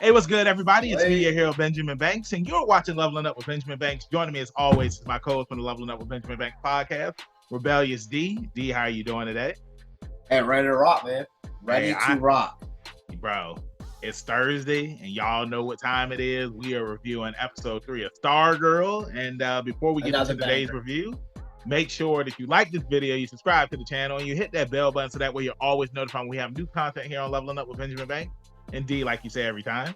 Hey, what's good, everybody? It's me, Hey, your hero, Benjamin Banks, and you're watching Leveling Up with Benjamin Banks. Joining me, as always, is my co-host from the Leveling Up with Benjamin Banks podcast, Rebellious D. D, how are you doing today? hey, ready to rock, man. Hey, Ready to rock. bro, it's Thursday, and y'all know what time it is. We are reviewing episode 3 of Stargirl, and before we get into Another today's banger. review, make sure that if you like this video, you subscribe to the channel, and you hit that bell button so that way you're always notified when we have new content here on Leveling Up with Benjamin Banks. And D, like you say every time.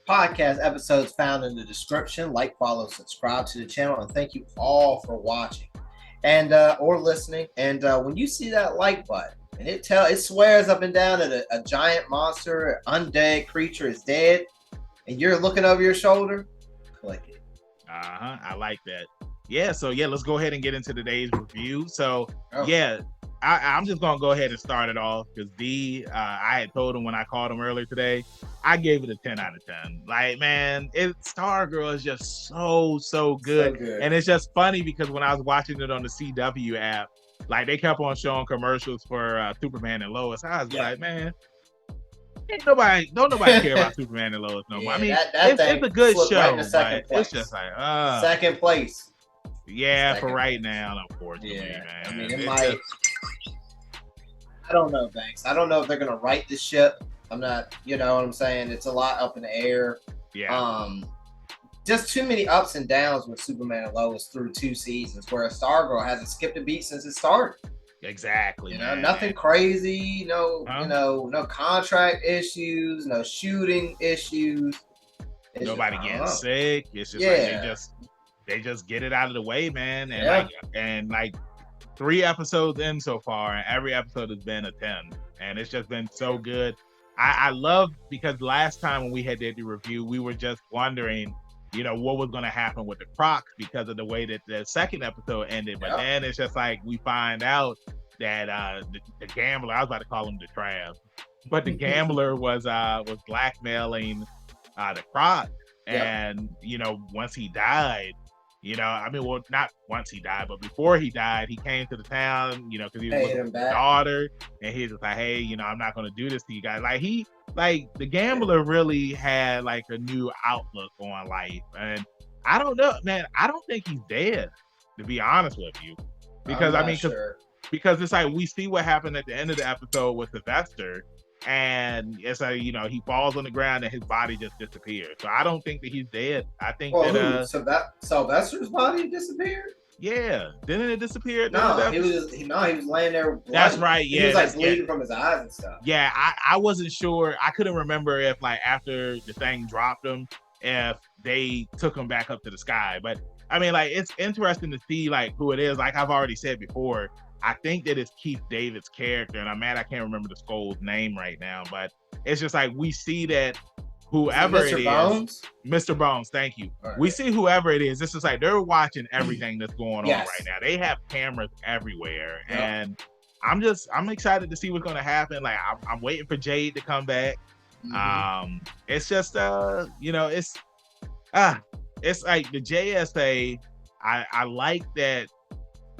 Podcast episodes found in the description. Like, follow, subscribe to the channel, and thank you all for watching and or listening. And when you see that like button, and it swears up and down that a giant monster, undead creature is dead, and you're looking over your shoulder, click it. I like that. Yeah, so let's go ahead and get into today's review. So Oh. I'm just gonna go ahead and start it off because I had told him when I called him earlier today, I gave it a 10 out of 10. Like, man, Stargirl is just so good. And it's just funny because when I was watching it on the CW app, like they kept on showing commercials for Superman and Lois. I was like, man, don't nobody care about Superman and Lois no more. I mean, it's a good show, right, but it's just like second place. For right now, unfortunately, man. I mean, it might. I don't know, Banks. I don't know if they're gonna right the ship. I'm not. You know what I'm saying? It's a lot up in the air. Yeah. Just too many ups and downs with Superman and Lois through 2 seasons, whereas Stargirl hasn't skipped a beat since it started. Exactly. You know, nothing crazy. No, no contract issues, no shooting issues. Nobody getting sick. It's just like they just get it out of the way, man. And like 3 episodes in so far, and every episode has been a 10, and it's just been so good. I love because last time when we did the review, we were just wondering, what was going to happen with the Crocs because of the way that the second episode ended. But then it's just like we find out that the gambler, I was about to call him the Trav, but the gambler was blackmailing the Crocs. And once he died, not once he died, but before he died, he came to the town, because he was with his daughter, and he was just like, hey, I'm not going to do this to you guys. Like the gambler really had like a new outlook on life. And I don't know, man, I don't think he's dead, to be honest with you. Because because it's like we see what happened at the end of the episode with Sylvester, and it's like he falls on the ground and his body just disappears. So I don't think that he's dead. I think that Sylvester's body disappeared. Yeah, didn't it disappear? No, he was laying there. That's right. Yeah, he was like bleeding from his eyes and stuff. Yeah, I wasn't sure. I couldn't remember if like after the thing dropped him, if they took him back up to the sky. But I mean, like it's interesting to see like who it is. Like I've already said before, I think that it's Keith David's character, and I'm mad I can't remember the Skull's name right now. But it's just like we see that whoever it is, Mr. Bones, thank you. Right. We see whoever it is. It's just like they're watching everything that's going on right now. They have cameras everywhere, and I'm excited to see what's going to happen. Like I'm waiting for Jade to come back. It's just it's like the JSA. I like that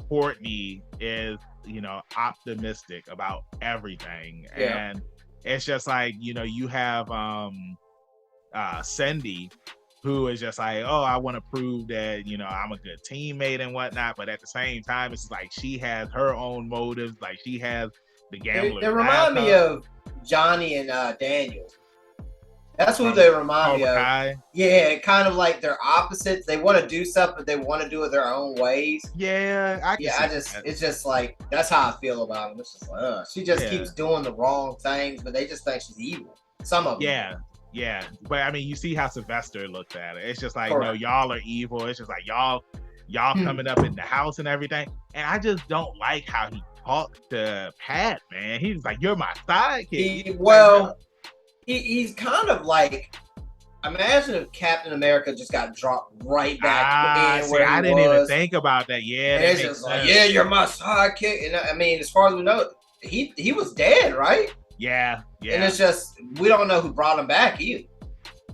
Courtney is optimistic about everything, and it's just like you have Cindy, who is just like, oh, I want to prove that I'm a good teammate and whatnot, but at the same time it's like she has her own motives. Like she has the gambler. They remind me of Johnny and Daniel. That's who they remind me of. Yeah, kind of like they're opposites. They want to do stuff, but they want to do it their own ways. It's just like that's how I feel about them. It's just like, she just keeps doing the wrong things, but they just think she's evil. Some of them. Yeah. But I mean, you see how Sylvester looks at it. It's just like, no, y'all are evil. It's just like y'all coming up in the house and everything. And I just don't like how he talks to Pat, man. He's like, you're my sidekick. He's kind of like, imagine if Captain America just got dropped right back in where I didn't even think about that. Yeah, it's just like, you're my sidekick. And I mean, as far as we know, he was dead, right? Yeah. And it's just we don't know who brought him back either.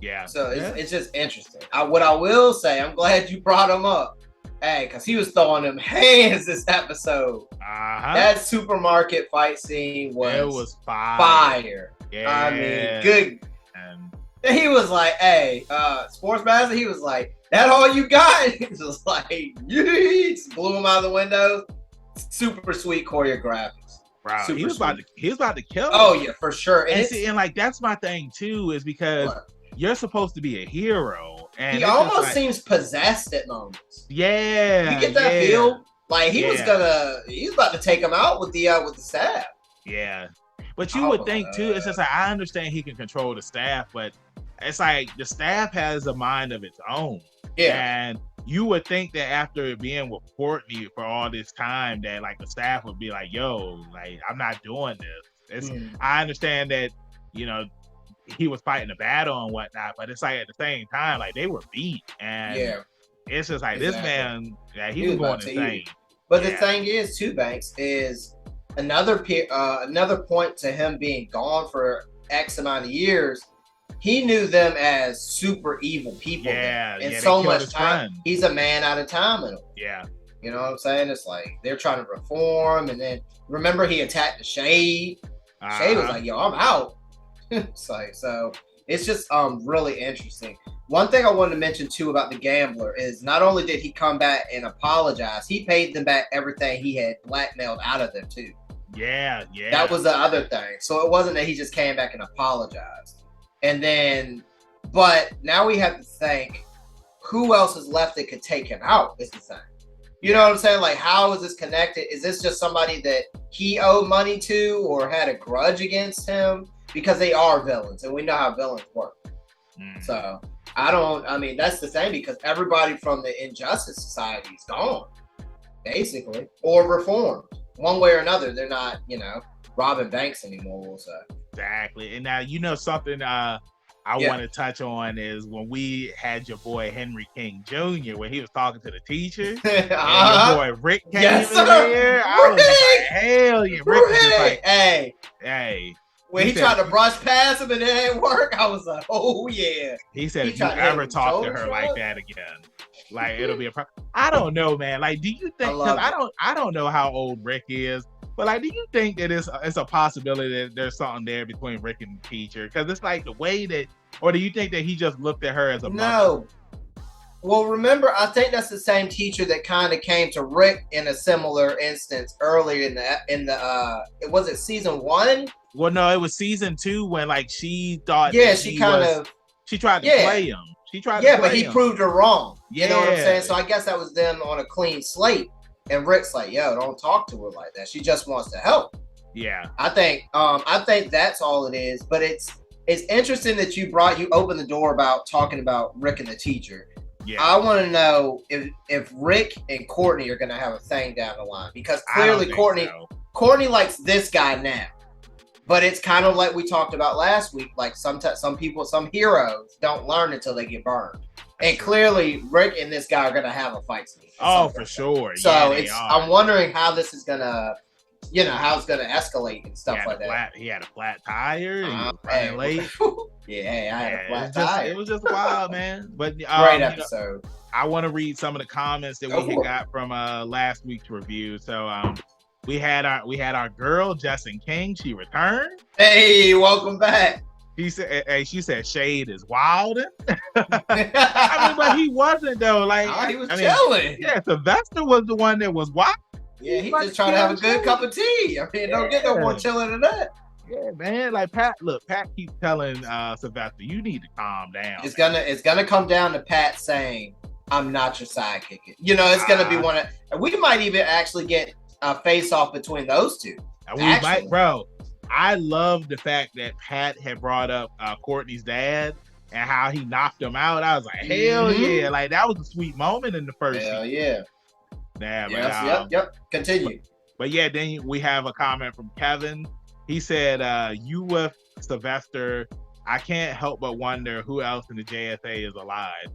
Yeah. So it's just interesting. What I will say, I'm glad you brought him up. Hey, because he was throwing them hands this episode. That supermarket fight scene was fire. Yeah. I mean, good. And he was like, "Hey, Sportsmaster." He was like, "That all you got?" He was like, "Yeet!" Blew him out of the window. Super sweet choreographics. Bro, he was about to kill him. Oh yeah, for sure. And like that's my thing too, is because you're supposed to be a hero, and he almost seems possessed at moments. Yeah, you get that feel. Like he was about to take him out with the staff. Yeah, but you would think too. It's just like I understand he can control the staff, but it's like the staff has a mind of its own. Yeah, and you would think that after being with Courtney for all this time, that like the staff would be like, "Yo, like I'm not doing this." I understand that he was fighting a battle and whatnot, but it's like at the same time, like they were beat, and it's just like this man, he was going insane. But the thing is, too, Banks, is another point to him being gone for X amount of years. He knew them as super evil people. And so much time. He's a man out of time in them. Yeah. You know what I'm saying? It's like they're trying to reform. And then remember he attacked the Shade. Shade was like, "Yo, I'm out." It's like, so it's just really interesting. One thing I wanted to mention too about the Gambler is not only did he come back and apologize, he paid them back everything he had blackmailed out of them too. Yeah. That was the other thing. So it wasn't that he just came back and apologized. And then, but now we have to think, who else is left that could take him out is the thing. You know what I'm saying? Like, how is this connected? Is this just somebody that he owed money to or had a grudge against him? Because they are villains, and we know how villains work. So, that's the thing, because everybody from the Injustice Society is gone, basically, or reformed. One way or another, they're not, robbing banks anymore, we'll say. Exactly. And now, something I want to touch on is when we had your boy Henry King Jr., when he was talking to the teacher, and your boy Rick came in there. I was like, hell yeah. Rick was just like, hey. When he tried to brush past him and it didn't work, I was like, oh yeah. He said, if you ever talk to her like that again, like it'll be a problem. I don't know, man. Like, do you think, because I don't know how old Rick is, but like, do you think that it's a possibility that there's something there between Rick and the teacher? Because it's like the way that, or do you think that he just looked at her as a mother? No. Well, remember, I think that's the same teacher that kind of came to Rick in a similar instance earlier in the was it season 1? Well, no, it was season 2 when like she thought she tried to play him. She tried to play but he him. Proved her wrong. You know what I'm saying? So I guess that was them on a clean slate. And Rick's like, "Yo, don't talk to her like that. She just wants to help." Yeah. I think that's all it is. But it's interesting that you opened the door about talking about Rick and the teacher. Yeah. I want to know if Rick and Courtney are going to have a thing down the line, because clearly Courtney likes this guy now. But it's kind of like we talked about last week. Like some heroes don't learn until they get burned. And clearly Rick and this guy are going to have a fight scene. Oh, for sure. So I'm wondering how this is going to, how it's going to escalate and stuff like that. He had a flat tire. And he was running late. I had a flat tire. It was just wild, man. But great episode. I want to read some of the comments that we had got from last week's review. So we had our girl Justin King. She returned. Hey, welcome back. She said Shade is wilding. I mean, but he wasn't though. Like he was chilling. Yeah, Sylvester was the one that was wild. Yeah, he just trying to have a good cup of tea. I mean, don't get no more chilling than that. Yeah, man. Like Pat keeps telling Sylvester, you need to calm down. It's gonna come down to Pat saying, "I'm not your sidekick." It's gonna be one of. We might even actually get a face off between those two. We might, bro. I love the fact that Pat had brought up Courtney's dad and how he knocked him out. I was like, hell yeah. Like, that was a sweet moment in the first season. Yeah. Yeah, yep. Continue. But yeah, then we have a comment from Kevin. He said, you with Sylvester, I can't help but wonder who else in the JSA is alive.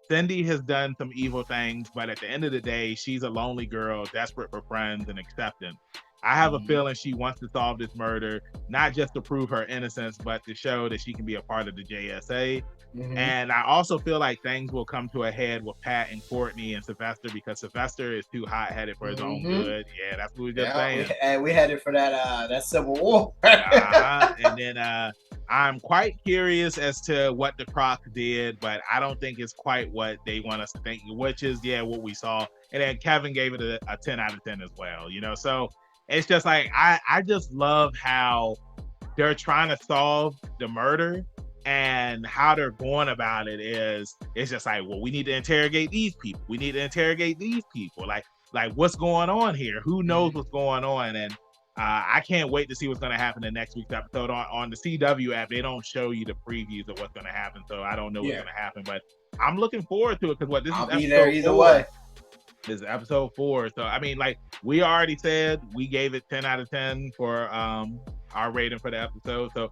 Cindy has done some evil things, but at the end of the day, she's a lonely girl, desperate for friends and acceptance. I have a feeling she wants to solve this murder, not just to prove her innocence, but to show that she can be a part of the JSA. And I also feel like things will come to a head with Pat and Courtney and Sylvester, because Sylvester is too hot-headed for his own good. Yeah, that's what we were just saying. And we headed for that Civil War. And then I'm quite curious as to what the Croc did, but I don't think it's quite what they want us to think, which is, what we saw. And then Kevin gave it a 10 out of 10 as well, So it's just like, I just love how they're trying to solve the murder, and how they're going about it is, it's just like, well, we need to interrogate these people. We need to interrogate these people. Like what's going on here? Who knows what's going on? And I can't wait to see what's going to happen in next week's episode. On the CW app, they don't show you the previews of what's going to happen, so I don't know what's going to happen. But I'm looking forward to it, because I'll be there either way. This is episode 4. So I mean, like we already said, we gave it 10 out of 10 for our rating for the episode. So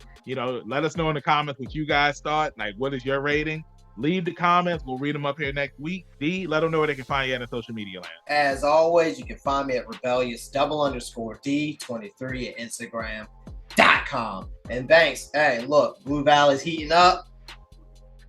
let us know in the comments what you guys thought. Like, what is your rating? Leave the comments. We'll read them up here next week. D, let them know where they can find you in the social media land. As always, you can find me at rebellious_D23 at Instagram.com. And Banks, hey, look, Blue Valley's heating up.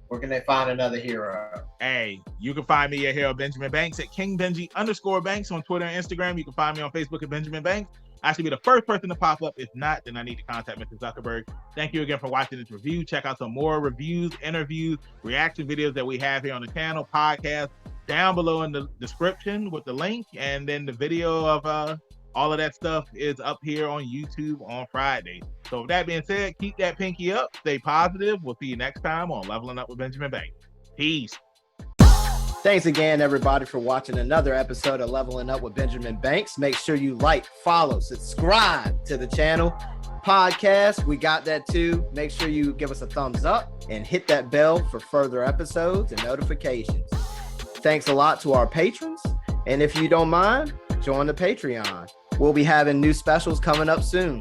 Where can they find another hero? Hey, you can find me at Hero Benjamin Banks at KingBenji_Banks on Twitter and Instagram. You can find me on Facebook at Benjamin Banks. I should be the first person to pop up. If not, then I need to contact Mr. Zuckerberg. Thank you again for watching this review. Check out some more reviews, interviews, reaction videos that we have here on the channel, podcast, down below in the description with the link. And then the video of all of that stuff is up here on YouTube on Friday. So with that being said, keep that pinky up. Stay positive. We'll see you next time on Leveling Up with Benjamin Banks. Peace. Thanks again, everybody, for watching another episode of Leveling Up with Benjamin Banks. Make sure you like, follow, subscribe to the channel. Podcast, we got that too. Make sure you give us a thumbs up and hit that bell for further episodes and notifications. Thanks a lot to our patrons. And if you don't mind, join the Patreon. We'll be having new specials coming up soon.